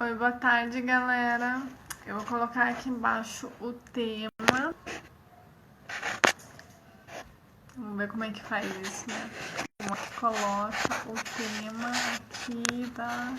Oi, boa tarde, galera. Eu vou colocar aqui embaixo o tema. Vamos ver como é que faz isso, né? Como é que coloca o tema aqui da...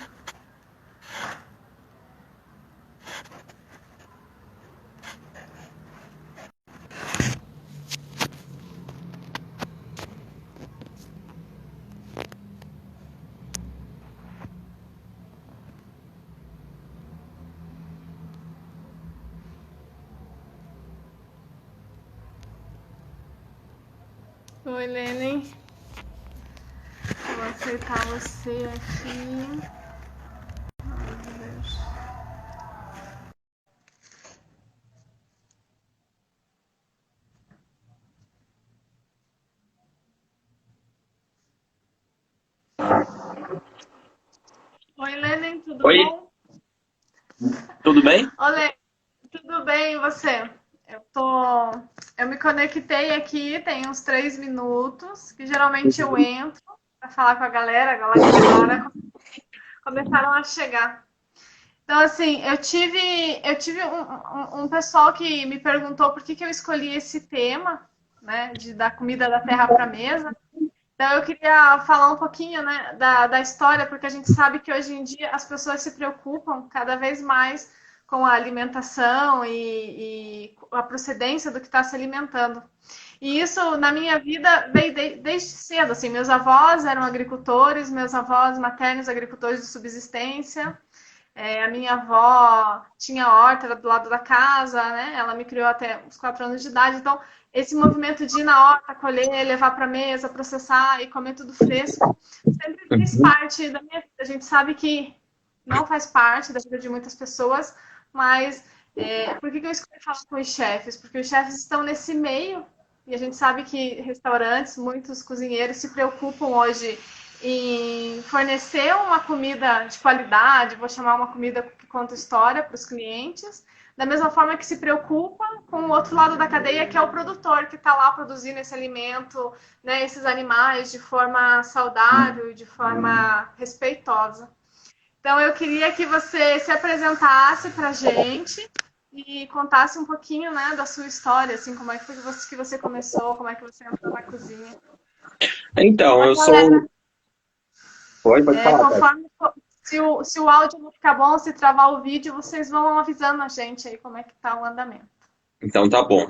Oi, Lene. Vou aceitar você aqui. Ai, meu Deus. Oi, Lene, tudo Oi, bom? tudo bem? Olê, tudo bem, e você? Eu me conectei aqui, tem uns 3 minutos, que geralmente eu entro para falar com a galera, agora começaram a chegar. Então, assim, eu tive um pessoal que me perguntou por que eu escolhi esse tema, né, de dar comida da terra para a mesa. Então, eu queria falar um pouquinho, né, da história, porque a gente sabe que hoje em dia as pessoas se preocupam cada vez mais com a alimentação e a procedência do que está se alimentando. E isso, na minha vida, veio desde cedo. Assim, meus avós eram agricultores, meus avós maternos agricultores de subsistência. A minha avó tinha horta, era do lado da casa, né? Ela me criou até os 4 anos de idade. Então, esse movimento de ir na horta, colher, levar para a mesa, processar e comer tudo fresco, sempre fez Uhum. parte da minha vida. A gente sabe que não faz parte da vida de muitas pessoas, mas por que eu escolhi falar com os chefes? Porque os chefes estão nesse meio e a gente sabe que restaurantes, muitos cozinheiros se preocupam hoje em fornecer uma comida de qualidade, vou chamar uma comida que conta história para os clientes, da mesma forma que se preocupa com o outro lado da cadeia, que é o produtor, que está lá produzindo esse alimento, né, esses animais de forma saudável, de forma respeitosa. Então, eu queria que você se apresentasse para a gente e contasse um pouquinho, né, da sua história, assim, como é que foi que você começou, como é que você entrou na cozinha. Então, A eu galera sou. Pode falar, cara. Conforme se o áudio não ficar bom, se travar o vídeo, vocês vão avisando a gente aí como é que tá o andamento. Então tá bom.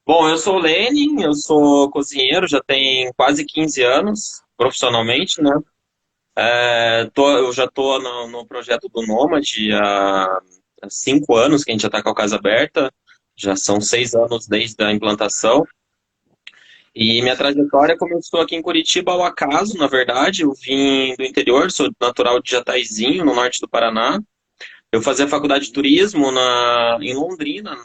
Bom, eu sou o Lenin, eu sou cozinheiro, já tem quase 15 anos, profissionalmente, né? Eu já tô no projeto do Nômade há 5 anos, que a gente já tá com a casa aberta, já são 6 anos desde a implantação. E minha trajetória começou aqui em Curitiba ao acaso, na verdade. Eu vim do interior, sou natural de Jataizinho, no norte do Paraná. Eu fazia faculdade de turismo em Londrina,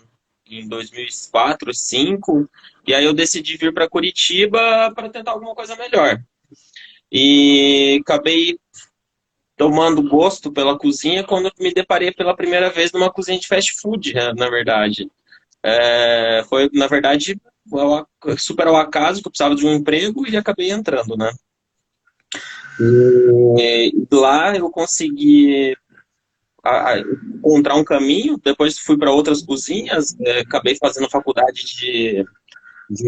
em 2004, 2005, e aí eu decidi vir para Curitiba para tentar alguma coisa melhor. E acabei tomando gosto pela cozinha quando me deparei pela primeira vez numa cozinha de fast food, né, na verdade. Foi, na verdade, super ao acaso que eu precisava de um emprego e acabei entrando, né? E lá eu consegui encontrar um caminho. Depois fui para outras cozinhas, acabei fazendo faculdade de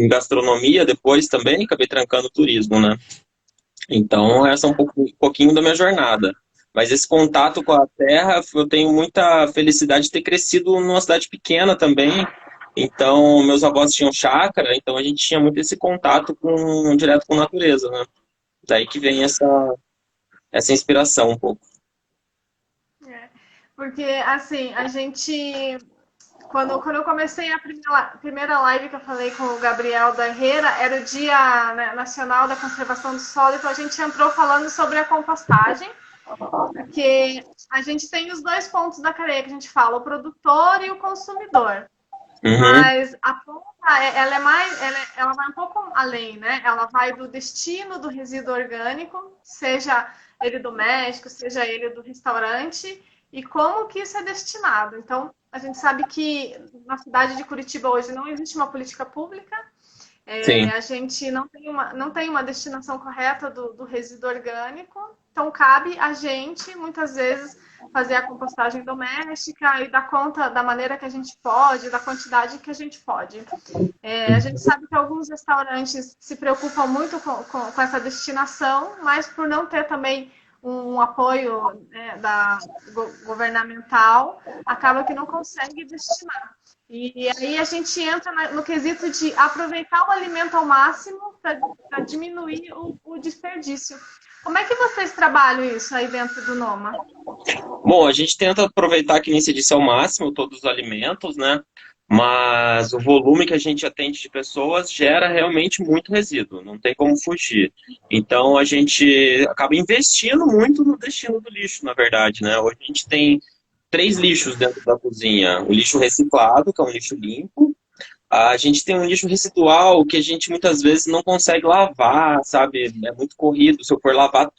gastronomia depois também, acabei trancando turismo, né? Então, essa é um pouquinho da minha jornada. Mas esse contato com a terra, eu tenho muita felicidade de ter crescido numa cidade pequena também. Então, meus avós tinham chácara, então a gente tinha muito esse contato direto com a natureza, né? Daí que vem essa inspiração um pouco. É, porque, assim, a gente. Quando eu comecei a primeira live que eu falei com o Gabriel da Herrera, era o Dia, né, Nacional da Conservação do Solo, então a gente entrou falando sobre a compostagem, porque a gente tem os dois pontos da cadeia que a gente fala, o produtor e o consumidor. Uhum, Mas a ponta, ela é mais, ela vai um pouco além, né? Ela vai do destino do resíduo orgânico, seja ele doméstico, seja ele do restaurante, e como que isso é destinado. Então, a gente sabe que na cidade de Curitiba hoje não existe uma política pública, sim. a gente não tem uma destinação correta do resíduo orgânico, Então, cabe a gente, muitas vezes, fazer a compostagem doméstica e dar conta da maneira que a gente pode, da quantidade que a gente pode. A gente sabe que alguns restaurantes se preocupam muito com essa destinação, mas por não ter também um apoio, né, governamental, acaba que não consegue destinar. E aí a gente entra no quesito de aproveitar o alimento ao máximo para diminuir o desperdício. Como é que vocês trabalham isso aí dentro do Noma? Bom, a gente tenta aproveitar, que nem se disse, ao máximo todos os alimentos, né? Mas o volume que a gente atende de pessoas gera realmente muito resíduo, não tem como fugir. Então a gente acaba investindo muito no destino do lixo, na verdade, né? Hoje a gente tem 3 lixos dentro da cozinha: o lixo reciclado, que é um lixo limpo. A gente tem um lixo residual que a gente muitas vezes não consegue lavar, sabe? É muito corrido. Se eu for lavar,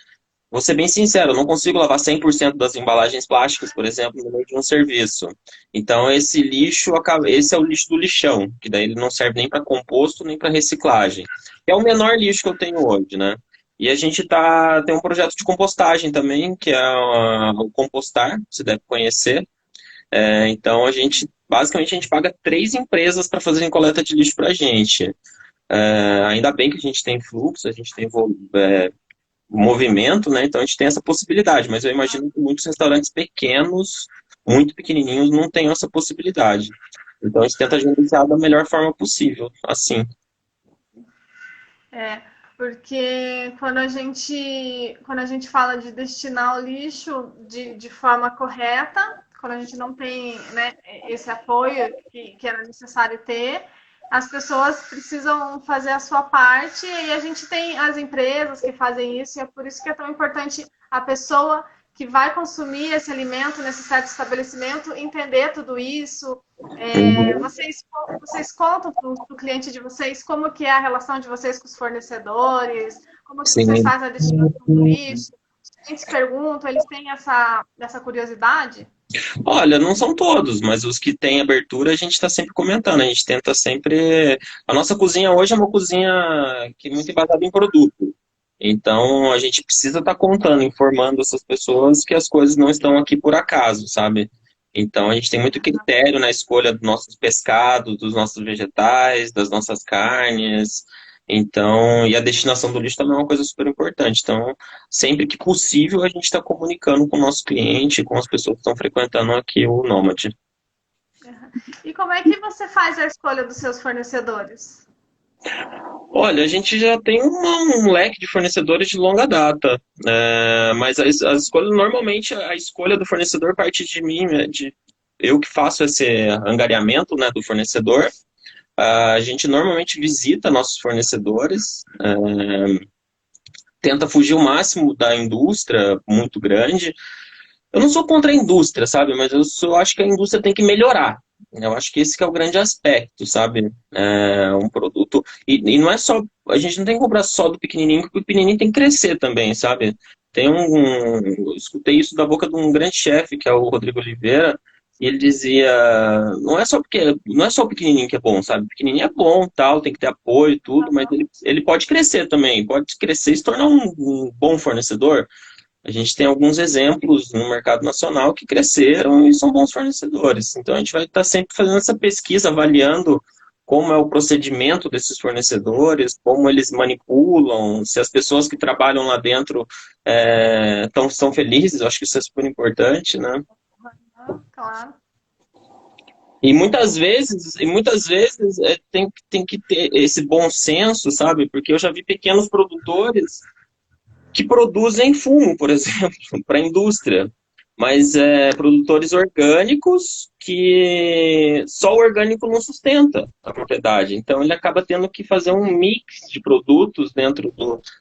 vou ser bem sincero, eu não consigo lavar 100% das embalagens plásticas, por exemplo, no meio de um serviço. Então, esse é o lixo do lixão, que daí ele não serve nem para composto, nem para reciclagem. É o menor lixo que eu tenho hoje, né? E a gente tem um projeto de compostagem também, que é o Compostar, você deve conhecer. Então, basicamente, a gente paga 3 empresas para fazerem coleta de lixo para a gente. Ainda bem que a gente tem fluxo, a gente tem movimento, né? Então a gente tem essa possibilidade, mas eu imagino que muitos restaurantes pequenos, muito pequenininhos, não tenham essa possibilidade. Então a gente tenta gerenciar da melhor forma possível, assim. Porque quando a gente fala de destinar o lixo de forma correta, quando a gente não tem, né, esse apoio que era necessário ter, as pessoas precisam fazer a sua parte e a gente tem as empresas que fazem isso, e é por isso que é tão importante a pessoa que vai consumir esse alimento nesse certo estabelecimento entender tudo isso. Vocês contam para o cliente de vocês como que é a relação de vocês com os fornecedores, como que vocês Sim. fazem a destinação do lixo? Os clientes perguntam, eles têm essa curiosidade? Olha, não são todos, mas os que têm abertura a gente está sempre comentando. A gente tenta sempre. A nossa cozinha hoje é uma cozinha que é muito embasada em produto. Então a gente precisa estar contando, informando essas pessoas que as coisas não estão aqui por acaso, sabe? Então a gente tem muito critério na escolha dos nossos pescados, dos nossos vegetais, das nossas carnes. Então, e a destinação do lixo também é uma coisa super importante. Então, sempre que possível, a gente está comunicando com o nosso cliente, com as pessoas que estão frequentando aqui o Nômade. E como é que você faz a escolha dos seus fornecedores? Olha, a gente já tem um leque de fornecedores de longa data, mas as escolhas, normalmente a escolha do fornecedor parte de mim, né, de eu que faço esse angariamento, né, do fornecedor. A gente normalmente visita nossos fornecedores, tenta fugir o máximo da indústria muito grande. Eu não sou contra a indústria, sabe? Mas eu acho que a indústria tem que melhorar. Eu acho que esse que é o grande aspecto, sabe? Um produto. E não é só. A gente não tem que comprar só do pequenininho, porque o pequenininho tem que crescer também, sabe? Eu escutei isso da boca de um grande chefe, que é o Rodrigo Oliveira, e ele dizia: não é só o pequenininho que é bom, sabe? O pequenininho é bom, tal, tem que ter apoio e tudo, mas ele pode crescer também, pode crescer e se tornar um bom fornecedor. A gente tem alguns exemplos no mercado nacional que cresceram e são bons fornecedores. Então a gente vai estar sempre fazendo essa pesquisa, avaliando como é o procedimento desses fornecedores, como eles manipulam, se as pessoas que trabalham lá dentro são felizes. Eu acho que isso é super importante, né? Claro. E muitas vezes tem que ter esse bom senso, sabe? Porque eu já vi pequenos produtores que produzem fumo, por exemplo, para a indústria, mas produtores orgânicos que só o orgânico não sustenta a propriedade. Então ele acaba tendo que fazer um mix de produtos dentro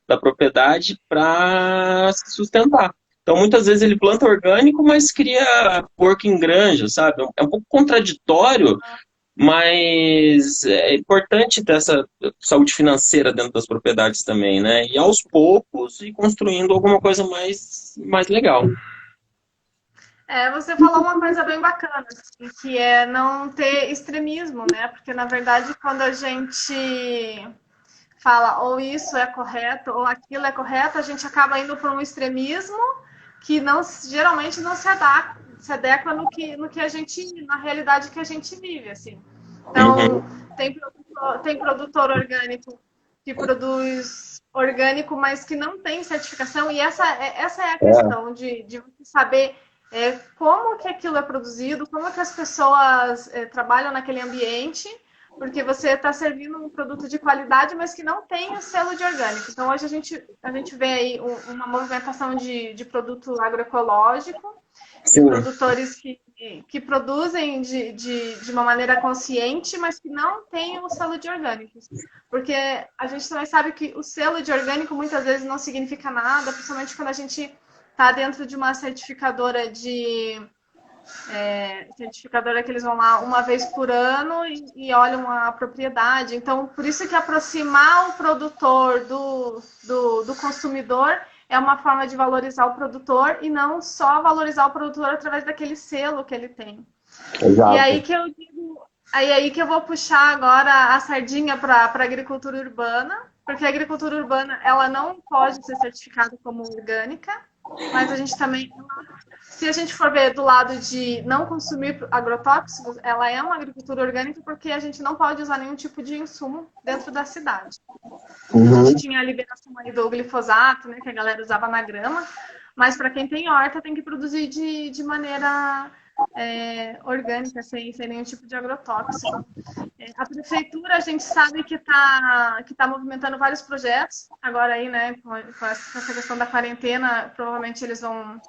da propriedade para se sustentar. Então muitas vezes ele planta orgânico, mas cria porco em granja, sabe? É um pouco contraditório, mas é importante ter essa saúde financeira dentro das propriedades também, né? E aos poucos ir construindo alguma coisa mais legal. Você falou uma coisa bem bacana, assim, que é não ter extremismo, né? Porque, na verdade, quando a gente fala ou isso é correto ou aquilo é correto, a gente acaba indo para um extremismo que não, geralmente não se adequa no que a gente, na realidade que a gente vive, assim. Então, Uhum. tem produtor orgânico que produz orgânico, mas que não tem certificação, e essa é a É, questão de você saber como que aquilo é produzido, como que as pessoas trabalham naquele ambiente, porque você está servindo um produto de qualidade, mas que não tem o selo de orgânico. Então, hoje a gente vê aí uma movimentação de produto agroecológico, de sim. produtores que produzem de uma maneira consciente, mas que não têm o selo de orgânicos. Porque a gente também sabe que o selo de orgânico muitas vezes não significa nada, principalmente quando a gente está dentro de uma certificadora certificadora que eles vão lá uma vez por ano e olham a propriedade. Então, por isso que aproximar o produtor do consumidor é uma forma de valorizar o produtor e não só valorizar o produtor através daquele selo que ele tem. E aí Exato. que eu digo, aí que eu vou puxar agora a sardinha para a agricultura urbana, porque a agricultura urbana ela não pode ser certificada como orgânica, mas a gente também, se a gente for ver do lado de não consumir agrotóxicos, ela é uma agricultura orgânica porque a gente não pode usar nenhum tipo de insumo dentro da cidade. A gente Uhum. tinha a liberação aí do glifosato, né, que a galera usava na grama, mas para quem tem horta tem que produzir de maneira orgânica, sem nenhum tipo de agrotóxico. A prefeitura, a gente sabe que tá movimentando vários projetos, agora aí, né, com essa questão da quarentena, provavelmente eles vão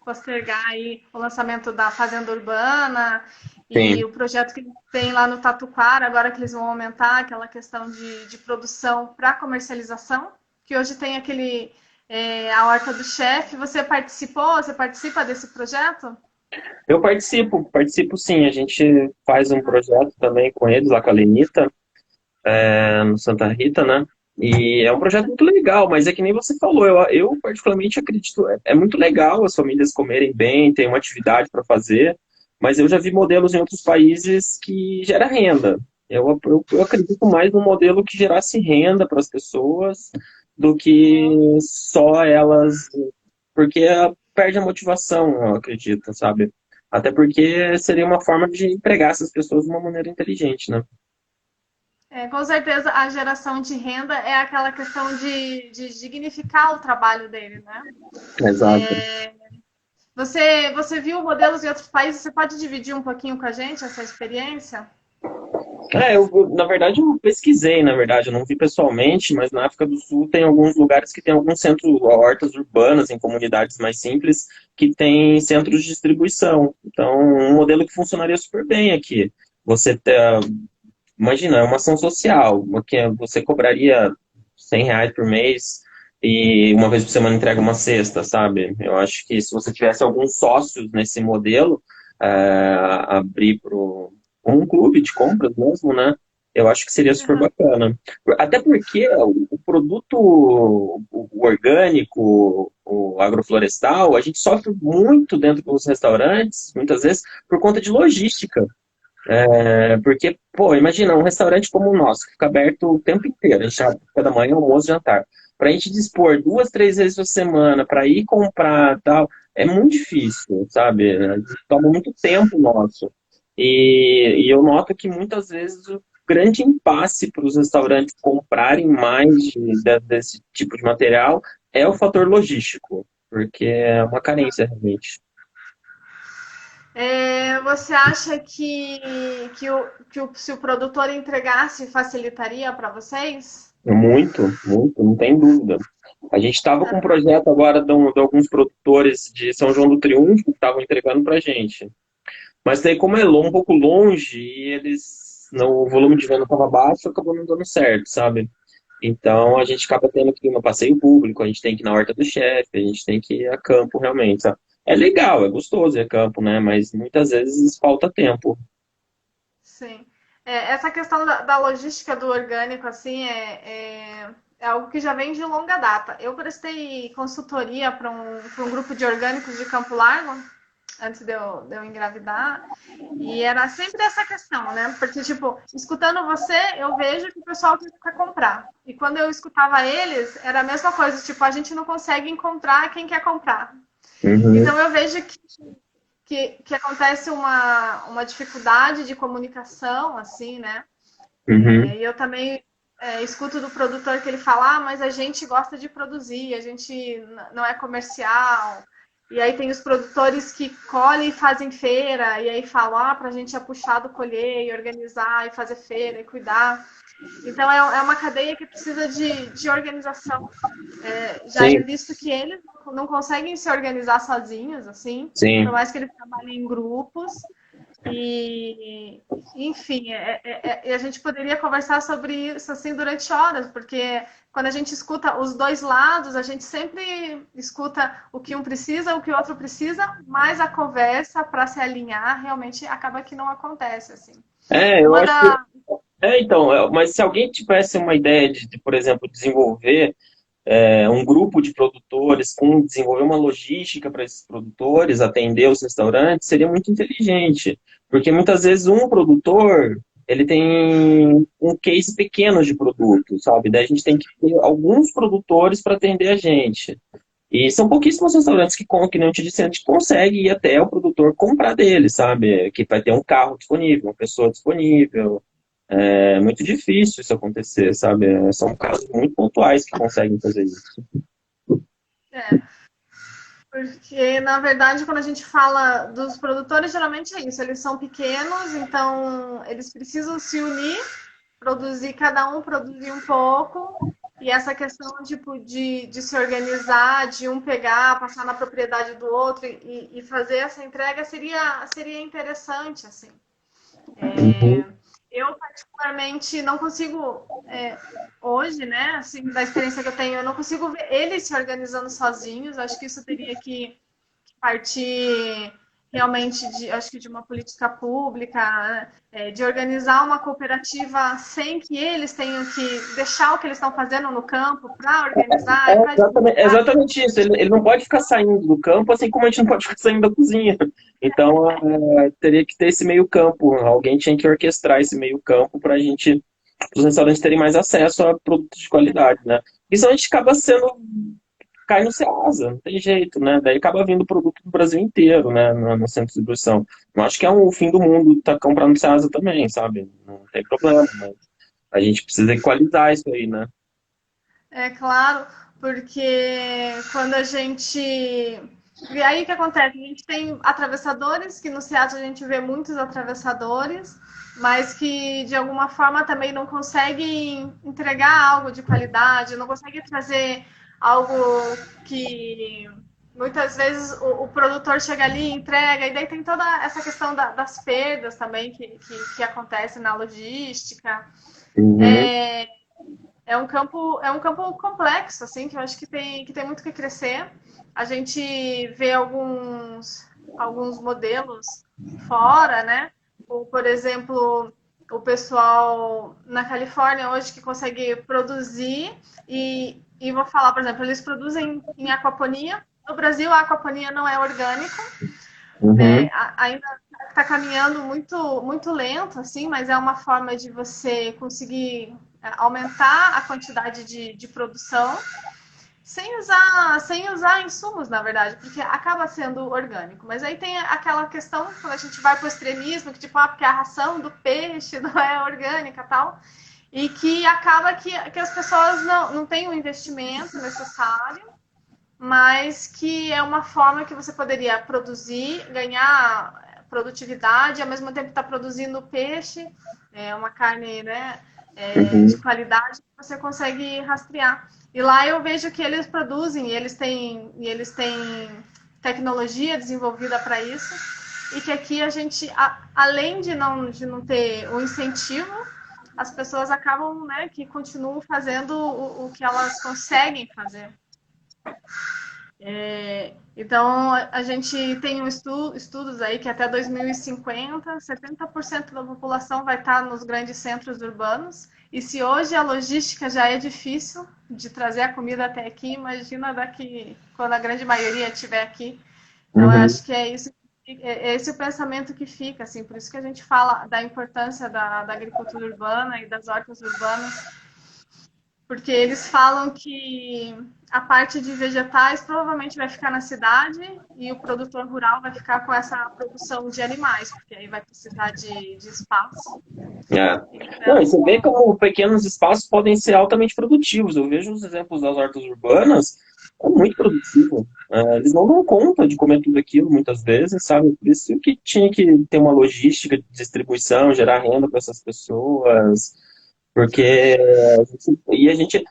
postergar aí o lançamento da Fazenda Urbana e Sim. o projeto que tem lá no Tatuquara, agora que eles vão aumentar aquela questão de produção para comercialização, que hoje tem a Horta do Chefe. Você participa desse projeto? Eu participo sim. A gente faz um projeto também com eles, lá com a Lenita, no Santa Rita, né? E é um projeto muito legal, mas é que nem você falou, eu particularmente acredito, é muito legal as famílias comerem bem, tem uma atividade para fazer, mas eu já vi modelos em outros países que gera renda. Eu acredito mais num modelo que gerasse renda para as pessoas do que Sim. só elas, porque perde a motivação, eu acredito, sabe? Até porque seria uma forma de empregar essas pessoas de uma maneira inteligente, né? Com certeza a geração de renda é aquela questão de dignificar o trabalho dele, né? Exato. Você viu modelos em outros países? Você pode dividir um pouquinho com a gente essa experiência? Na verdade, eu pesquisei, na verdade, eu não vi pessoalmente, mas na África do Sul tem alguns lugares que tem alguns centros, hortas urbanas, em comunidades mais simples, que tem centros de distribuição. Então, um modelo que funcionaria super bem aqui. Você, imagina, é uma ação social, que você cobraria R$ 100 por mês e uma vez por semana entrega uma cesta, sabe? Eu acho que se você tivesse alguns sócios nesse modelo, abrir para um clube de compras mesmo, né? Eu acho que seria super Uhum. bacana. Até porque o produto o orgânico, o agroflorestal, a gente sofre muito dentro dos restaurantes, muitas vezes, por conta de logística. Porque, pô, imagina um restaurante como o nosso, que fica aberto o tempo inteiro, a gente abre café da manhã, almoço, jantar. Para a gente dispor 2, 3 vezes por semana para ir comprar tal, é muito difícil, sabe? Toma muito tempo nosso. E eu noto que muitas vezes o grande impasse para os restaurantes comprarem mais desse tipo de material é o fator logístico, porque é uma carência realmente. Você acha se o produtor entregasse, facilitaria para vocês? Muito, muito, não tem dúvida. A gente estava com um Uhum. projeto agora de alguns produtores de São João do Triunfo que estavam entregando para a gente. Mas daí, como é um pouco longe e o volume de venda estava baixo, acabou não dando certo, sabe? Então a gente acaba tendo que ir no passeio público, a gente tem que ir na horta do chefe, a gente tem que ir a campo realmente, sabe? É legal, é gostoso ir a campo, né? Mas muitas vezes falta tempo. Sim. Essa questão da logística do orgânico, assim, é algo que já vem de longa data. Eu prestei consultoria para um grupo de orgânicos de Campo Largo de eu engravidar. E era sempre essa questão, né? Porque, tipo, escutando você, eu vejo que o pessoal quer comprar. E quando eu escutava eles, era a mesma coisa, tipo, a gente não consegue encontrar quem quer comprar. Uhum, Então eu vejo que acontece uma dificuldade de comunicação, assim, né? uhum. E eu também escuto do produtor que ele fala, mas a gente gosta de produzir, a gente não é comercial. E aí tem os produtores que colhem e fazem feira, e aí falam, para a gente é puxado colher e organizar e fazer feira e cuidar. Então é uma cadeia que precisa de organização. Já é Sim, visto que eles não conseguem se organizar sozinhos, assim, por sim. mais que eles trabalhem em grupos. E, enfim, a gente poderia conversar sobre isso assim durante horas, porque quando a gente escuta os dois lados, a gente sempre escuta o que um precisa, o que o outro precisa, mas a conversa para se alinhar realmente acaba que não acontece assim. Eu Uma acho que. da Então, mas se alguém tivesse uma ideia por exemplo, desenvolver um grupo de produtores, desenvolver uma logística para esses produtores, atender os restaurantes, seria muito inteligente. Porque muitas vezes um produtor, ele tem um case pequeno de produto, sabe? Daí a gente tem que ter alguns produtores para atender a gente. E são pouquíssimos restaurantes que nem eu te disse antes, que consegue ir até o produtor comprar dele, sabe? Que vai ter um carro disponível, uma pessoa disponível. É muito difícil isso acontecer, sabe? São casos muito pontuais que conseguem fazer isso. é, porque, na verdade, quando a gente fala dos produtores, geralmente é isso. Eles são pequenos, então eles precisam se unir, produzir, cada um produzir um pouco. E essa questão tipo, de se organizar, de um pegar, passar na propriedade do outro e fazer essa entrega seria interessante, assim. Uhum. Eu, particularmente, não consigo, hoje, né, assim, da experiência que eu tenho, eu não consigo ver eles se organizando sozinhos. Acho que isso teria que partir realmente acho que de uma política pública, de organizar uma cooperativa sem que eles tenham que deixar o que eles estão fazendo no campo para organizar e para É divulgar. exatamente isso. Ele não pode ficar saindo do campo, assim como a gente não pode ficar saindo da cozinha. Então, teria que ter esse meio campo. Alguém tinha que orquestrar esse meio campo para os restaurantes terem mais acesso a produtos de qualidade, né? Isso a gente acaba cai no Ceasa, não tem jeito, né? Daí acaba vindo produto do Brasil inteiro, né? No centro de distribuição. Não acho que é o fim do mundo tá comprando no Ceasa também, sabe? Não tem problema, mas a gente precisa equalizar isso aí, né? É claro, porque quando a gente. E aí o que acontece? A gente tem atravessadores, que no Seattle a gente vê muitos atravessadores, mas que de alguma forma também não conseguem entregar algo de qualidade, não conseguem trazer algo que muitas vezes o produtor chega ali, entrega, e daí tem toda essa questão das perdas também que acontece na logística. Uhum, É, é um campo complexo, assim, que eu acho que tem muito que crescer. A gente vê alguns modelos fora, né? Ou, por exemplo, o pessoal na Califórnia hoje que consegue produzir e vou falar, por exemplo, eles produzem em aquaponia. No Brasil, a aquaponia não é orgânica, uhum, ainda está caminhando muito, muito lento, assim, mas é uma forma de você conseguir aumentar a quantidade de produção sem usar insumos, na verdade, porque acaba sendo orgânico. Mas aí tem aquela questão, quando a gente vai para o extremismo, que tipo, porque a ração do peixe não é orgânica e tal, e que acaba que as pessoas não têm o investimento necessário, mas que é uma forma que você poderia produzir, ganhar produtividade, ao mesmo tempo estar produzindo peixe, uma carne, né, de uhum, qualidade, que você consegue rastrear. E lá eu vejo que eles produzem, e eles têm tecnologia desenvolvida para isso, e que aqui a gente, além de não ter o incentivo, as pessoas acabam, né, que continuam fazendo o que elas conseguem fazer. Então, a gente tem estudos aí que até 2050, 70% da população vai estar nos grandes centros urbanos. E se hoje a logística já é difícil de trazer a comida até aqui, imagina daqui quando a grande maioria estiver aqui. Então, eu uhum. acho que é isso. é esse o pensamento que fica, assim, por isso que a gente fala da importância da agricultura urbana e das hortas urbanas, porque eles falam que a parte de vegetais provavelmente vai ficar na cidade e o produtor rural vai ficar com essa produção de animais, porque aí vai precisar de espaço. É. Não, e você vê Então, como pequenos espaços podem ser altamente produtivos. Eu vejo os exemplos das hortas urbanas, é muito produtivo. Eles não dão conta de comer tudo aquilo muitas vezes, sabe? Por isso que tinha que ter uma logística de distribuição, gerar renda para essas pessoas, porque a gente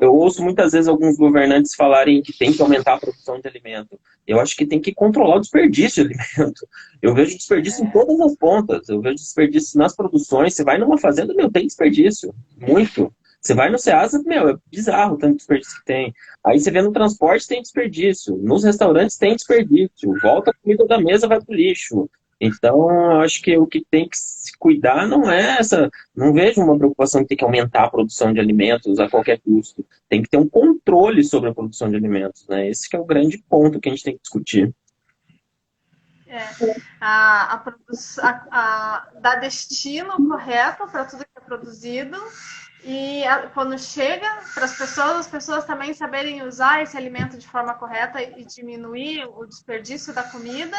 eu ouço muitas vezes alguns governantes falarem que tem que aumentar a produção de alimento. Eu acho que tem que controlar o desperdício de alimento. Eu vejo desperdício em todas as pontas. Eu vejo desperdício nas produções. Você vai numa fazenda, meu, tem desperdício. Muito. Você vai no Ceasa, meu, é bizarro o tanto de desperdício que tem. Aí você vê no transporte, tem desperdício. Nos restaurantes, tem desperdício. Volta a comida da mesa, vai pro lixo. Então, eu acho que o que tem que se cuidar não é essa. Não vejo uma preocupação de ter que aumentar a produção de alimentos a qualquer custo. Tem que ter um controle sobre a produção de alimentos, né? Esse que é o grande ponto que a gente tem que discutir. é, dar destino correto para tudo que é produzido e quando chega para as pessoas também saberem usar esse alimento de forma correta e diminuir o desperdício da comida,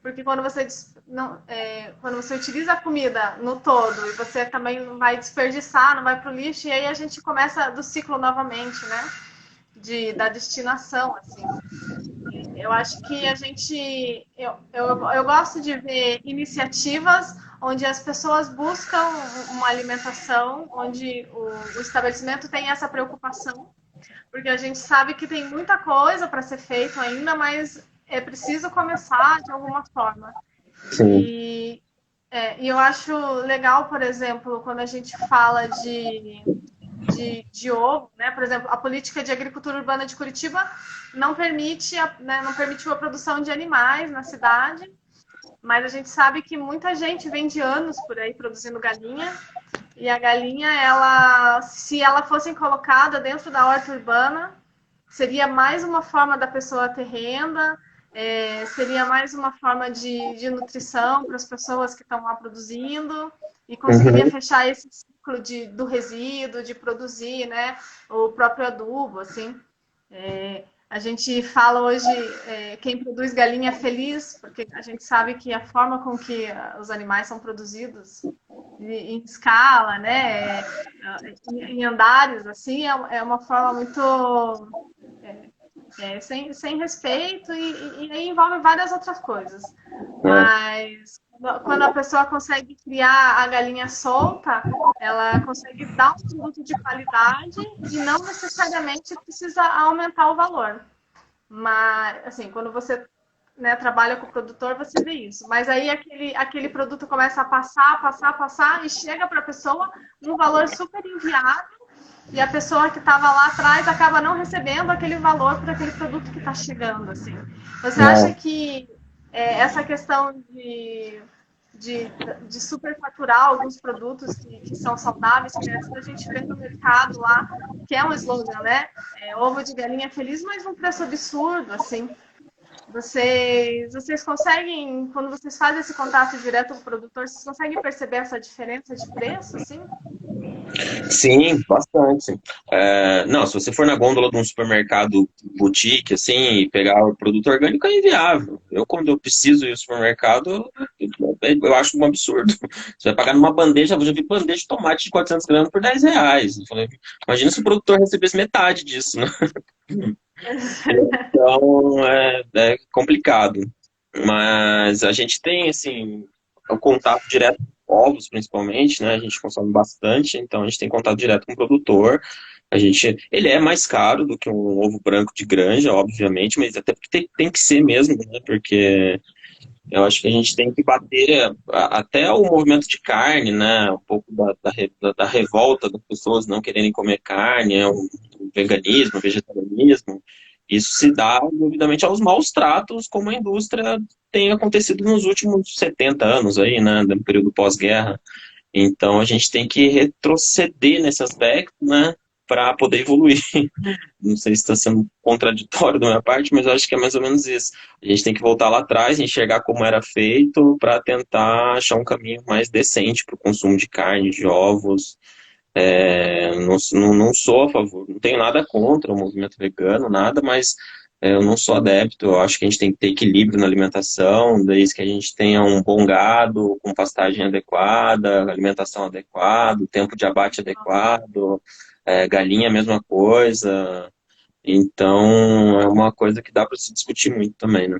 porque quando você utiliza a comida no todo e você também não vai desperdiçar, não vai para o lixo, e aí a gente começa do ciclo novamente, né? Da destinação, assim. Eu acho que eu gosto de ver iniciativas onde as pessoas buscam uma alimentação, onde o estabelecimento tem essa preocupação, porque a gente sabe que tem muita coisa para ser feito ainda, mas é preciso começar de alguma forma. Sim. E eu acho legal, por exemplo, quando a gente fala de ovo, né? Por exemplo, a política de agricultura urbana de Curitiba não permitiu a produção de animais na cidade, mas a gente sabe que muita gente vem de anos por aí produzindo galinha, e a galinha, se ela fosse colocada dentro da horta urbana, seria mais uma forma da pessoa ter renda, seria mais uma forma de nutrição para as pessoas que estão lá produzindo, e conseguiria fechar esse ciclo do resíduo, de produzir, né, o próprio adubo, assim. A gente fala hoje, quem produz galinha é feliz, porque a gente sabe que a forma com que os animais são produzidos em escala, né, em andares, assim, é uma forma muito sem respeito e aí envolve várias outras coisas. Mas quando a pessoa consegue criar a galinha solta, ela consegue dar um produto de qualidade e não necessariamente precisa aumentar o valor. Mas, assim, quando você, né, trabalha com o produtor, você vê isso. Mas aí aquele produto começa a passar e chega para a pessoa um valor super inviável e a pessoa que estava lá atrás acaba não recebendo aquele valor por aquele produto que está chegando, assim. Você acha que essa questão de superfaturar alguns produtos que são saudáveis, que a gente vê no mercado lá, que é um slogan, né? Ovo de galinha feliz, mas num preço absurdo, assim. Vocês conseguem, quando vocês fazem esse contato direto com o produtor, vocês conseguem perceber essa diferença de preço, assim? Sim, bastante. Não, se você for na gôndola de um supermercado boutique, assim, e pegar o produto orgânico, é inviável. Quando eu preciso ir ao supermercado, eu acho um absurdo. Você vai pagar numa bandeja, eu já vi bandeja de tomate de 400 gramas por R$ 10. Eu falei, imagina se o produtor recebesse metade disso, né? Então, é complicado. Mas a gente tem, assim, o contato direto com ovos, principalmente, né? A gente consome bastante, então a gente tem contato direto com o produtor. Ele é mais caro do que um ovo branco de granja, obviamente, mas até porque tem que ser mesmo, né? Porque eu acho que a gente tem que bater até o movimento de carne, né? Um pouco da revolta das pessoas não quererem comer carne, o veganismo, o vegetarianismo. Isso se dá devidamente aos maus tratos, como a indústria tem acontecido nos últimos 70 anos aí, né? No período pós-guerra. Então a gente tem que retroceder nesse aspecto, né? para poder evoluir. Não sei se está sendo contraditório da minha parte, mas eu acho que é mais ou menos isso. A gente tem que voltar lá atrás, enxergar como era feito, para tentar achar um caminho mais decente para o consumo de carne, de ovos. Não sou a favor, não tenho nada contra o movimento vegano, nada, mas eu não sou adepto. Eu acho que a gente tem que ter equilíbrio na alimentação, desde que a gente tenha um bom gado, com pastagem adequada, alimentação adequada, tempo de abate adequado, galinha, a mesma coisa. Então, é uma coisa que dá para se discutir muito também, né?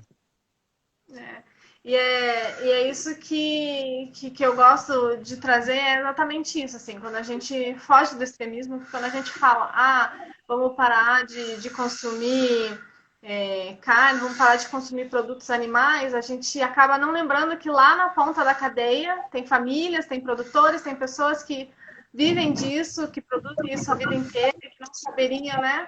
É. E é isso que eu gosto de trazer, é exatamente isso, assim, quando a gente foge do extremismo, quando a gente fala, vamos parar de consumir carne, vamos parar de consumir produtos animais, a gente acaba não lembrando que lá na ponta da cadeia tem famílias, tem produtores, tem pessoas que vivem disso, que produzem isso a vida inteira, que não saberiam, né?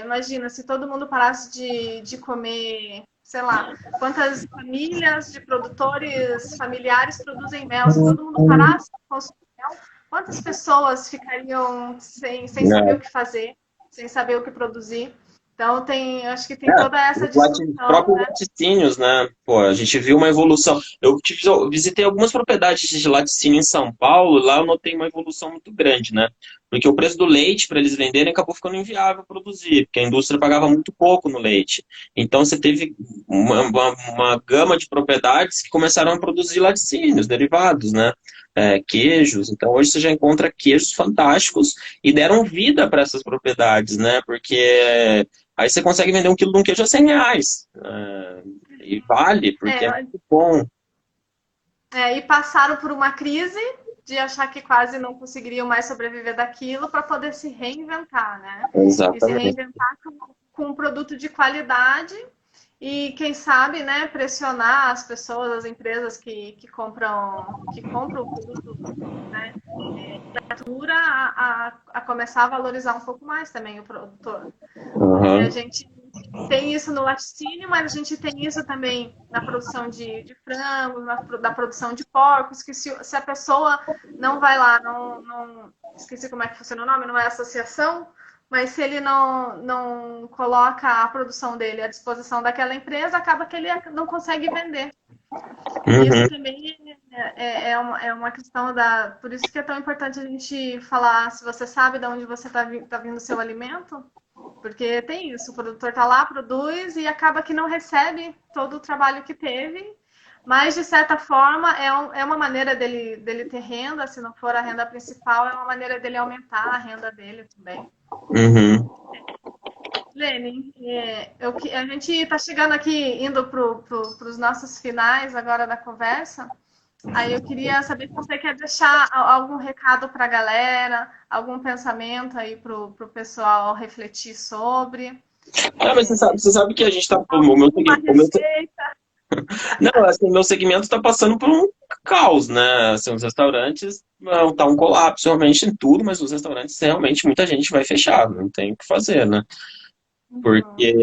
Imagina, se todo mundo parasse de comer, sei lá, quantas famílias de produtores familiares produzem mel, se todo mundo parasse de consumir mel, quantas pessoas ficariam sem saber o que fazer, sem saber o que produzir? Então, acho que tem toda essa Os discussão, próprios né? laticínios, né? Pô, a gente viu uma evolução. Eu visitei algumas propriedades de laticínio em São Paulo, lá eu notei uma evolução muito grande, né? Porque o preço do leite para eles venderem acabou ficando inviável produzir, porque a indústria pagava muito pouco no leite. Então você teve uma gama de propriedades que começaram a produzir laticínios, derivados, né? Queijos. Então hoje você já encontra queijos fantásticos e deram vida para essas propriedades, né? Porque aí você consegue vender um quilo de um queijo a R$ 100. E vale, porque é É, muito bom. e passaram por uma crise de achar que quase não conseguiriam mais sobreviver daquilo para poder se reinventar, né? E se Exatamente. reinventar com um produto de qualidade e, quem sabe, né, pressionar as pessoas, as empresas que compram o produto, né, natura a começar a valorizar um pouco mais também o produtor. Porque a Uhum. gente tem isso no laticínio, mas a gente tem isso também na produção de frango, na produção de porcos, que se a pessoa não vai lá, esqueci como é que funciona o nome, não é associação, mas se ele não coloca a produção dele à disposição daquela empresa, acaba que ele não consegue vender. E isso Uhum. também é uma questão da. Por isso que é tão importante a gente falar se você sabe de onde você está vindo o seu alimento, porque tem isso, o produtor está lá, produz e acaba que não recebe todo o trabalho que teve, mas de certa forma é uma maneira dele ter renda, se não for a renda principal, é uma maneira dele aumentar a renda dele também. Uhum. Lene, a gente está chegando aqui, indo para os nossos finais agora da conversa. Aí eu queria saber se você quer deixar algum recado para a galera, algum pensamento aí para o pessoal refletir sobre. Mas você sabe que a gente está. Alguma receita. Não, assim, meu segmento está passando por um caos, né? Assim, os restaurantes não tá um colapso realmente em tudo, mas os restaurantes realmente muita gente vai fechar, não tem o que fazer, né? Uhum. Porque,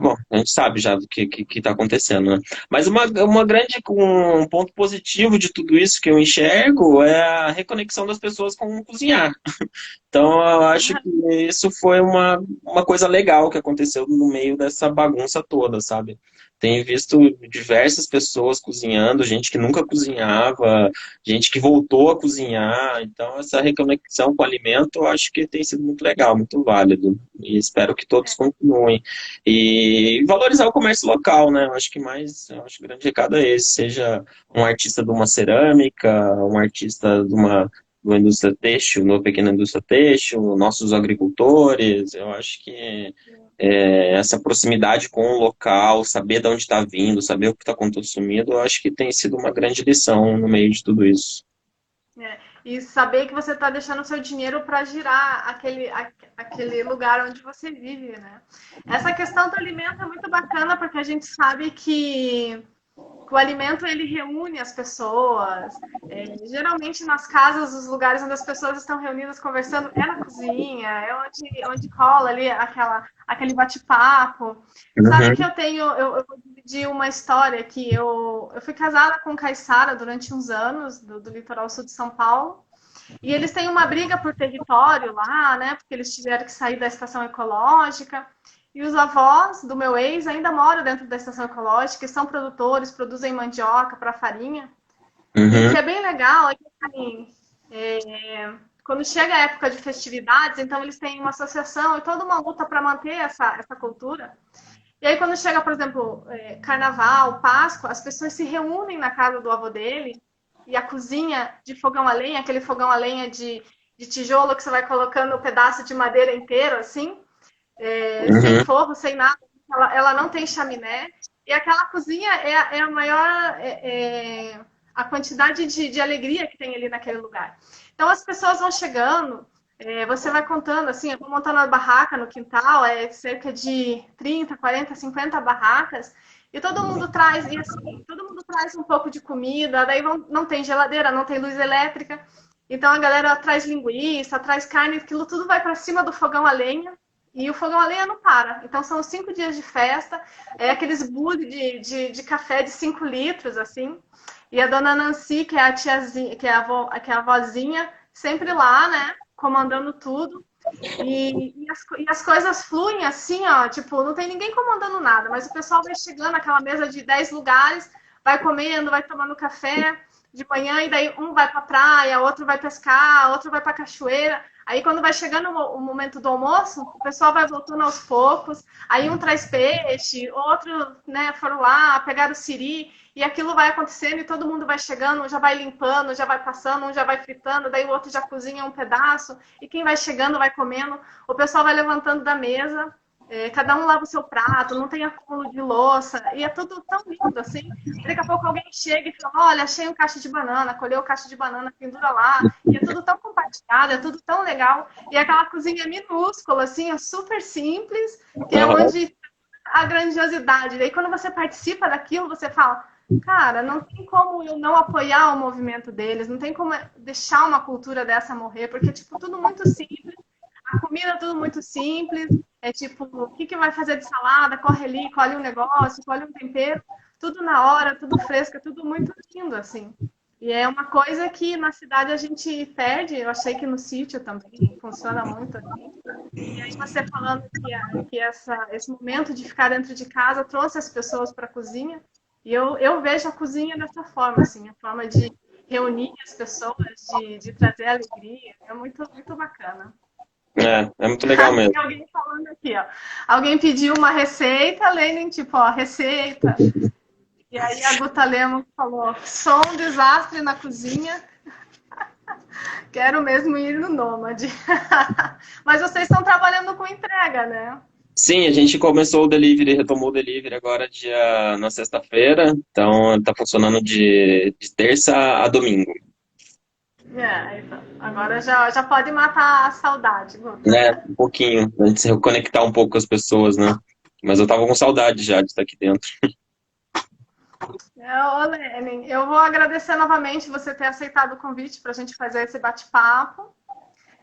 bom, a gente sabe já do que está acontecendo, né? Mas um ponto positivo de tudo isso que eu enxergo é a reconexão das pessoas com o cozinhar. Então, eu acho que isso foi uma coisa legal que aconteceu no meio dessa bagunça toda, sabe? Tenho visto diversas pessoas cozinhando, gente que nunca cozinhava, gente que voltou a cozinhar. Então, essa reconexão com o alimento, eu acho que tem sido muito legal, muito válido. E espero que todos continuem. E valorizar o comércio local, né? Eu acho que o grande recado é esse, seja um artista de uma cerâmica, um artista de uma indústria têxtil, uma pequena indústria têxtil, nossos agricultores. Eu acho que essa proximidade com o local, saber de onde está vindo, saber o que está consumindo, eu acho que tem sido uma grande lição no meio de tudo isso. E saber que você está deixando o seu dinheiro para girar aquele lugar onde você vive, né? Essa questão do alimento é muito bacana porque a gente sabe que o alimento ele reúne as pessoas. Geralmente nas casas, os lugares onde as pessoas estão reunidas conversando é na cozinha, é onde rola ali aquele bate-papo. Sabe que Uhum. eu vou dividir uma história que eu fui casada com Caiçara durante uns anos, do litoral sul de São Paulo. E eles têm uma briga por território lá, né? Porque eles tiveram que sair da estação ecológica. E os avós do meu ex ainda moram dentro da estação ecológica, e são produtores, produzem mandioca para farinha. E o que Uhum. é bem legal é que, assim, quando chega a época de festividades, então eles têm uma associação e toda uma luta para manter essa cultura. E aí, quando chega, por exemplo, Carnaval, Páscoa, as pessoas se reúnem na casa do avô dele e a cozinha de fogão a lenha, aquele fogão a lenha de tijolo que você vai colocando um pedaço de madeira inteiro, assim, sem Uhum. forro, sem nada, ela não tem chaminé. E aquela cozinha é a maior. A quantidade de alegria que tem ali naquele lugar. Então as pessoas vão chegando, você vai contando, assim, eu vou montando uma barraca no quintal, cerca de 30, 40, 50 barracas, e todo mundo traz, e assim, todo mundo traz um pouco de comida, daí não tem geladeira, não tem luz elétrica, então a galera traz linguiça, traz carne, aquilo tudo vai para cima do fogão a lenha, e o fogão a lenha não para. Então são 5 dias de festa, aqueles bule de café de 5 litros, assim. E a dona Nancy, que é a tiazinha, que é a vozinha, sempre lá, né? Comandando tudo. E as coisas fluem assim, ó, tipo, não tem ninguém comandando nada, mas o pessoal vai chegando naquela mesa de 10 lugares, vai comendo, vai tomando café de manhã, e daí um vai pra praia, outro vai pescar, outro vai pra cachoeira. Aí quando vai chegando o momento do almoço, o pessoal vai voltando aos poucos, aí um traz peixe, outro, né, foram lá, pegaram o siri, e aquilo vai acontecendo e todo mundo vai chegando, já vai limpando, já vai passando, um já vai fritando, daí o outro já cozinha um pedaço, e quem vai chegando vai comendo, o pessoal vai levantando da mesa, cada um lava o seu prato, não tem acúmulo de louça, e é tudo tão lindo assim. Daqui a pouco alguém chega e fala: olha, achei um cacho de banana, colheu o cacho de banana, pendura lá, e é tudo tão compartilhado, é tudo tão legal, e aquela cozinha minúscula, assim, é super simples, que é Aham. onde a grandiosidade. Daí quando você participa daquilo, você fala: cara, não tem como eu não apoiar o movimento deles, não tem como deixar uma cultura dessa morrer, porque, tipo, tudo muito simples, a comida é tudo muito simples, é tipo, o que que vai fazer de salada? Corre ali, colhe um negócio, colhe um tempero, tudo na hora, tudo fresco, é tudo muito lindo, assim. E é uma coisa que na cidade a gente perde, eu achei que no sítio também funciona muito assim. E aí você falando que esse momento de ficar dentro de casa trouxe as pessoas para a cozinha, e eu vejo a cozinha dessa forma, assim, a forma de reunir as pessoas, de trazer alegria, é muito, muito bacana. É muito legal Tem mesmo. alguém falando aqui, ó. Alguém pediu uma receita, Lenin, tipo, ó, receita. E aí a Guta Lemos falou: sou um desastre na cozinha, quero mesmo ir no Nômade. Mas vocês estão trabalhando com entrega, né? Sim, a gente começou o delivery, retomou o delivery agora na sexta-feira, então tá funcionando de terça a domingo, Então, agora já pode matar a saudade, Guta. né? Um pouquinho, a gente se reconectar um pouco com as pessoas, né? Mas eu tava com saudade já de estar aqui dentro. Ô, Lenin, eu vou agradecer novamente você ter aceitado o convite para a gente fazer esse bate-papo.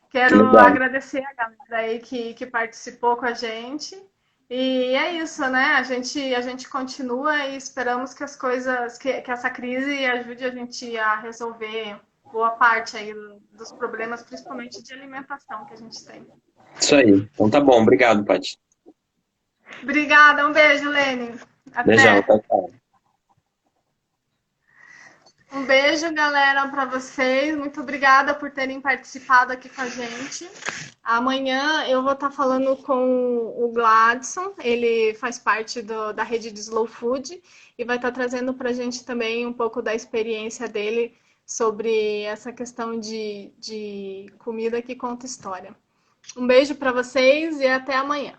Quero Legal. agradecer a galera aí que participou com a gente. E é isso, né? A gente continua e esperamos que as coisas, que essa crise ajude a gente a resolver boa parte aí dos problemas, principalmente de alimentação que a gente tem. Isso aí. Então tá bom, obrigado, Paty. Obrigada, um beijo, Lene. Beijão, Até. tchau, tchau. Um beijo, galera, para vocês. Muito obrigada por terem participado aqui com a gente. Amanhã eu vou estar falando com o Gladson, ele faz parte da rede de Slow Food e vai estar trazendo para a gente também um pouco da experiência dele sobre essa questão de comida que conta história. Um beijo para vocês e até amanhã.